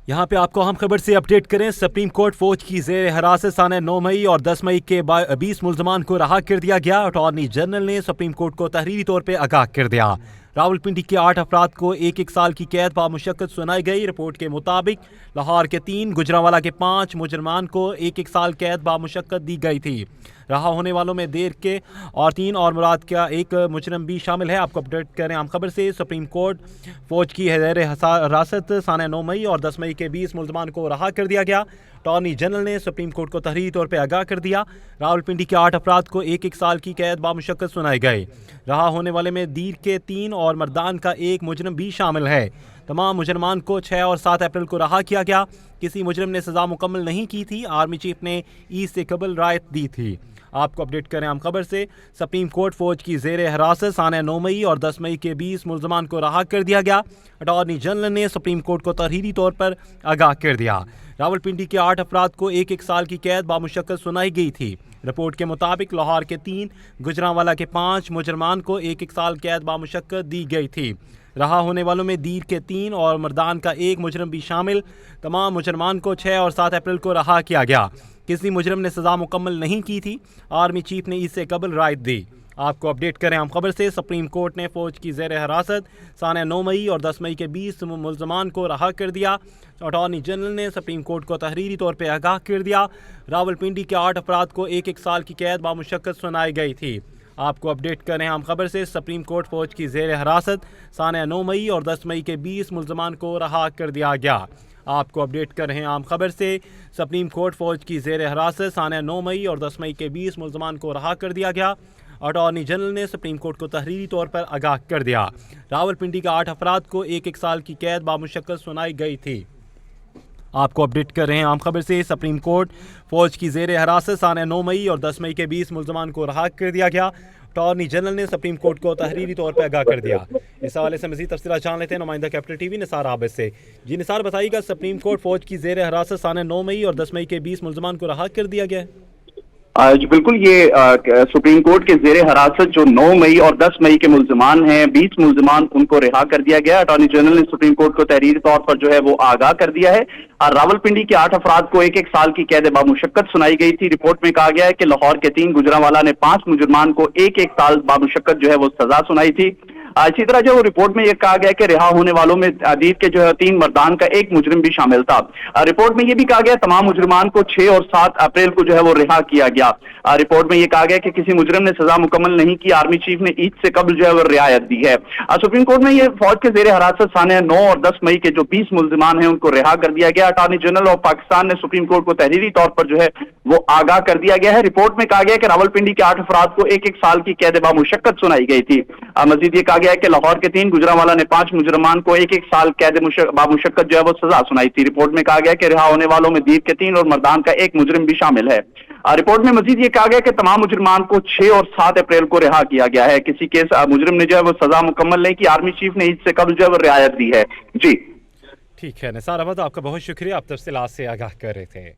یہاں پہ آپ کو ہم خبر سے اپڈیٹ کریں۔ سپریم کورٹ فوج کی زیر حراست سانحہ 9 مئی اور 10 مئی کے 20 ملزمان کو رہا کر دیا گیا۔ اٹارنی جنرل نے سپریم کورٹ کو تحریری طور پہ آگاہ کر دیا۔ راولپنڈی کے 8 افراد کو ایک سال کی قید بامشقت سنائی گئی۔ رپورٹ کے مطابق لاہور کے 3، گجرانوالہ کے 5 مجرمان کو ایک سال قید بامشقت دی گئی تھی۔ رہا ہونے والوں میں دیر کے اور 3 اور مراد کا ایک مجرم بھی شامل ہے۔ آپ کو اپڈیٹ کریں عام خبر سے۔ سپریم کورٹ فوج کی زیر حراست سانحہ 9 مئی اور 10 مئی کے 20 ملزمان کو رہا کر دیا گیا۔ اٹارنی جنرل نے سپریم کورٹ کو تحریری طور پہ آگاہ کر دیا۔ راولپنڈی کے 8 افراد کو ایک سال کی قید بامشقت سنائے گئے۔ رہا ہونے والے میں دیر کے 3 اور مردان کا ایک مجرم بھی شامل ہے۔ تمام مجرمان کو 6 اور 7 اپریل کو رہا کیا گیا۔ کسی مجرم نے سزا مکمل نہیں کی تھی۔ آرمی چیف نے عید سے قبل رعایت دی تھی۔ آپ کو اپڈیٹ کریں عام خبر سے۔ سپریم کورٹ فوج کی زیر حراست سانحہ 9 مئی اور 10 مئی کے 20 ملزمان کو رہا کر دیا گیا۔ اٹارنی جنرل نے سپریم کورٹ کو تحریری طور پر آگاہ کر دیا۔ راولپنڈی کے 8 افراد کو ایک سال کی قید بامشقت سنائی گئی تھی۔ رپورٹ کے مطابق لاہور کے 3، گجرانوالہ کے 5 مجرمان کو ایک سال قید بامشقت دی گئی تھی۔ رہا ہونے والوں میں دیر کے 3 اور مردان کا ایک مجرم بھی شامل۔ تمام مجرمان کو 6 اور 7 اپریل کو رہا کیا گیا۔ کسی مجرم نے سزا مکمل نہیں کی تھی۔ آرمی چیف نے اس سے قبل رعایت دی۔ آپ کو اپڈیٹ کریں ہم خبر سے۔ سپریم کورٹ نے فوج کی زیر حراست سانحہ 9 مئی اور 10 مئی کے 20 ملزمان کو رہا کر دیا۔ اٹارنی جنرل نے سپریم کورٹ کو تحریری طور پہ آگاہ کر دیا۔ راولپنڈی کے 8 افراد کو ایک سال کی قید بامشقت سنائی گئی تھی۔ آپ کو اپڈیٹ کریں ہم خبر سے۔ سپریم کورٹ فوج کی زیر حراست سانحہ 9 مئی اور 10 مئی کے 20 ملزمان کو رہا کر دیا گیا۔ آپ کو اپڈیٹ کر رہے ہیں عام خبر سے۔ سپریم کورٹ فوج کی زیر حراست سانحہ 9 مئی اور 10 مئی کے 20 ملزمان کو رہا کر دیا گیا۔ اٹارنی جنرل نے سپریم کورٹ کو تحریری طور پر آگاہ کر دیا۔ راولپنڈی کے 8 افراد کو ایک سال کی قید بامشقت سنائی گئی تھی۔ آپ کو اپڈیٹ کر رہے ہیں عام خبر سے۔ سپریم کورٹ فوج کی زیر حراست سانحہ 9 مئی اور 10 مئی کے 20 ملزمان کو رہا کر دیا گیا۔ اٹارنی جنرل نے سپریم کورٹ کو تحریری طور پر آگاہ کر دیا۔ اس حوالے سے مزید تفصیلات جان لیتے ہیں نمائندہ کیپٹل ٹی وی نثار عابد سے۔ جی نثار، بتائیے گا سپریم کورٹ فوج کی زیر حراست سانحہ 9 مئی اور 10 مئی کے 20 ملزمان کو رہا کر دیا گیا ہے؟ جی بالکل، یہ سپریم کورٹ کے زیر حراست جو 9 مئی اور 10 مئی کے ملزمان ہیں، 20 ملزمان ان کو رہا کر دیا گیا۔ اٹارنی جنرل نے سپریم کورٹ کو تحریری طور پر جو ہے وہ آگاہ کر دیا ہے۔ اور راولپنڈی کے 8 افراد کو ایک سال کی قید بامشقت سنائی گئی تھی۔ رپورٹ میں کہا گیا ہے کہ لاہور کے 3، گجرانوالہ نے 5 مجرمان کو ایک سال بامشقت جو ہے وہ سزا سنائی تھی۔ اسی طرح جو رپورٹ میں یہ کہا گیا کہ رہا ہونے والوں میں دیر کے جو ہے 3 مردان کا ایک مجرم بھی شامل تھا۔ رپورٹ میں یہ بھی کہا گیا تمام مجرمان کو 6 اور 7 اپریل کو جو ہے وہ رہا کیا گیا۔ رپورٹ میں یہ کہا گیا کہ کسی مجرم نے سزا مکمل نہیں کی۔ آرمی چیف نے عید سے قبل جو ہے وہ رعایت دی ہے۔ سپریم کورٹ میں یہ فوج کے زیر حراست سانحہ 9 اور 10 مئی کے جو 20 ملزمان ہیں ان کو رہا کر دیا گیا۔ اٹارنی جنرل آف پاکستان نے سپریم کورٹ کو تحریری طور پر جو ہے وہ آگاہ کر دیا گیا ہے۔ رپورٹ میں کہا گیا کہ راولپنڈی کے 8 افراد کو ایک سال کی قید بامشقت سنائی گئی تھی۔ مزید یہ کہا گیا کہ لاہور کے 3، گجرانوالہ نے 5 مجرمان کو ایک سال قید بامشقت جو ہے وہ سزا سنائی تھی۔ رپورٹ میں کہا گیا کہ رہا ہونے والوں میں دیر کے 3 اور مردان کا ایک مجرم بھی شامل ہے۔ رپورٹ میں مزید یہ کہا گیا کہ تمام مجرمان کو 6 اور 7 اپریل کو رہا کیا گیا ہے۔ کسی کیس مجرم نے جو ہے وہ سزا مکمل نہیں کی۔ آرمی چیف نے عید سے قبل جو ہے وہ رعایت دی ہے۔ جی ٹھیک ہے نثار احمد، آپ کا بہت شکریہ، آپ تفصیلات سے آگاہ کر رہے تھے۔